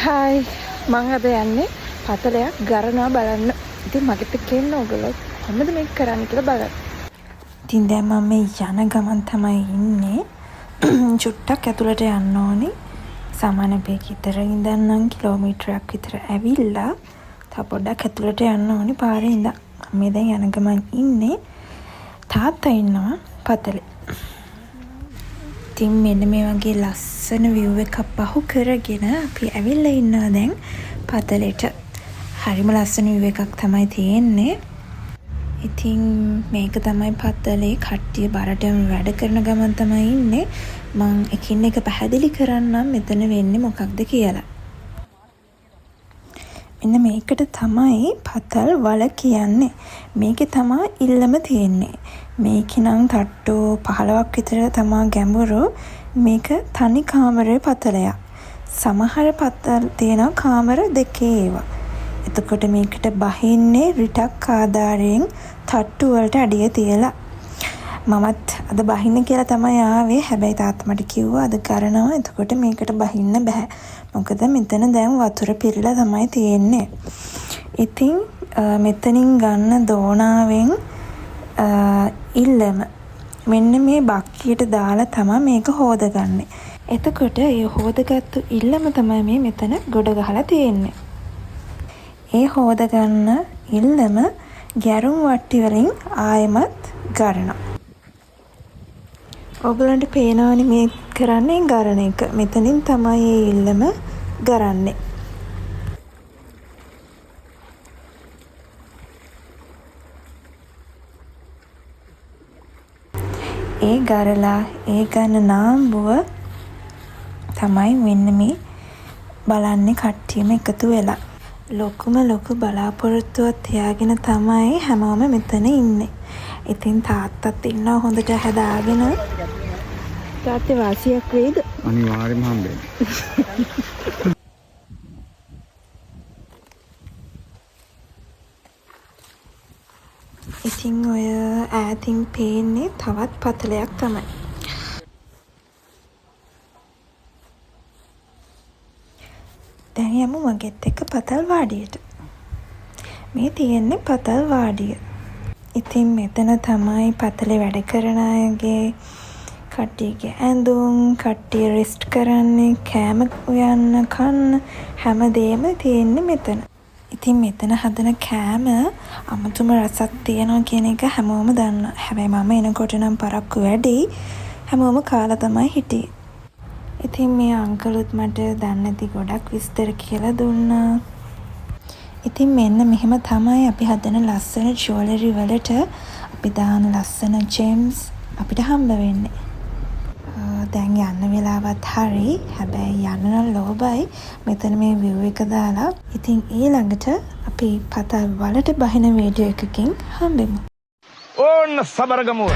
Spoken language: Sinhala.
හායි මං අද යන්නේ පතලයක් ගරනවා බලන්න. ඉතින් මගෙත් එක්ක එන්න ඕගොල්ලෝ කොහොමද මේක කරන්න කියලා බලන්න. ඉතින් දැන් මම මේ යන ගමන් තමයි ඉන්නේ. චුට්ටක් ඇතුළට යන්න ඕනි. සාමාන්‍ය බේක විතර ඉඳන්නම් කිලෝමීටරයක් විතර ඇවිල්ලා තව පොඩ්ඩක් ඇතුළට යන්න ඕනි පාරේ ඉඳන්. මේ දැන් යන ගමන් ඉන්නේ. තාත්තා ඉන්නවා පතලේ. ඉතින් මෙන්න මේ වගේ ලස්සන view එකක් පහු කරගෙන අපි ඇවිල්ලා ඉන්නවා දැන් පතලෙට. හරිම ලස්සන view එකක් තමයි තියෙන්නේ. ඉතින් මේක තමයි පතලේ කට්ටිය බරටම වැඩ කරන ගමන් තමයි ඉන්නේ. මම එකින් එක පැහැදිලි කරන්නම් මෙතන වෙන්නේ මොකක්ද කියලා. මෙන්න මේකට තමයි පතල් වල කියන්නේ. මේකේ තමයි ඉල්ලම තියෙන්නේ. මේකේ නම් තට්ටු 15ක් විතර තමයි ගැඹුරු. මේක තනි කාමරේ පතලයක්. සමහර පතල් තියෙන කාමර දෙකේ ඒවා. එතකොට මේකට බහින්නේ රිටක් ආධාරයෙන් තට්ටු වලට අඩිය තියලා. මමත් අද බහින්න කියලා තමයි ආවේ. හැබැයි තාත්තා මට කිව්වා අද කරනවා. එතකොට මේකට බහින්න බෑ. මොකද මෙතන දැන් වතුර පිරලා තමයි තියෙන්නේ. ඉතින් මෙතනින් ගන්න දෝනාවෙන් ඉල්ලම මෙන්න මේ බක්කියට දාලා තමයි මේක හොදගන්නේ. එතකොට ඒ හොදගත්තු ඉල්ලම තමයි මේ මෙතන ගොඩ ගහලා තියෙන්නේ. ඒ හොදගන්න ඉල්ලම ගැරුම් වට්ටි වලින් ආයෙමත් ගරනවා. ඔයගලන්ට පේනවනේ මේ කරන්නේ ගරණ එක. මෙතනින් තමයි මේ ඉල්ලම ගරන්නේ. ඒ ගරලා ඒ ගන්න නාම්බුව තමයි මෙන්න මේ බලන්නේ කට්ටියම එකතු වෙලා. ලොකුම ලොකු බලාපොරොත්තුවක් තියාගෙන තමයි හැමෝම මෙතන ඉන්නේ. ඉතින් තාත්තත් ඉන්නවා හොඳට හදාගෙන. තාත්තේ වාසියක් වේද? අනිවාර්යෙන්ම හම්බෙන්නේ. ඉතින් ඔය ඈතින් පේන්නේ තවත් පතලයක් තමයි. දැන් යමු මගෙත් එක්ක පතල් වාඩියට. මේ තියෙන්නේ පතල් වාඩිය. ඉතින් මෙතන තමයි පතලේ වැඩ කරන අයගේ කට්ටියගේ ඇඳුම්, කට්ටිය රෙස්ට් කරන්නේ, කෑම උයන්න, කන්න හැමදේම තියෙන්නේ මෙතන. ඉතින් මෙතන හදන කෑම අමුතුම රසක් තියෙනවා කියන එක හැමෝම දන්නවා. හැබැයි මම එනකොට නම් පරක්කු වැඩි. හැමෝම කාලා තමයි හිටියේ. ඉතින් මේ අංකලුත් මට දන්නේ නැති ගොඩක් විස්තර කියලා දුන්නා. ඉතින් මෙන්න මෙහෙම තමයි අපි හදන ලස්සන ජුවලරි වලට අපි දාන ලස්සන ජෙම්ස් අපිට හම්බ වෙන්නේ. දැන් යන්න වෙලාවත් හරි. හැබැයි යන්න නම් ලෝබයි. මෙතන මේ view එක දාලා. ඉතින් ඊළඟට අපි පතල් වලට බහින වීඩියෝ එකකින් හම්බෙමු. ඕන්න සබරගමුව.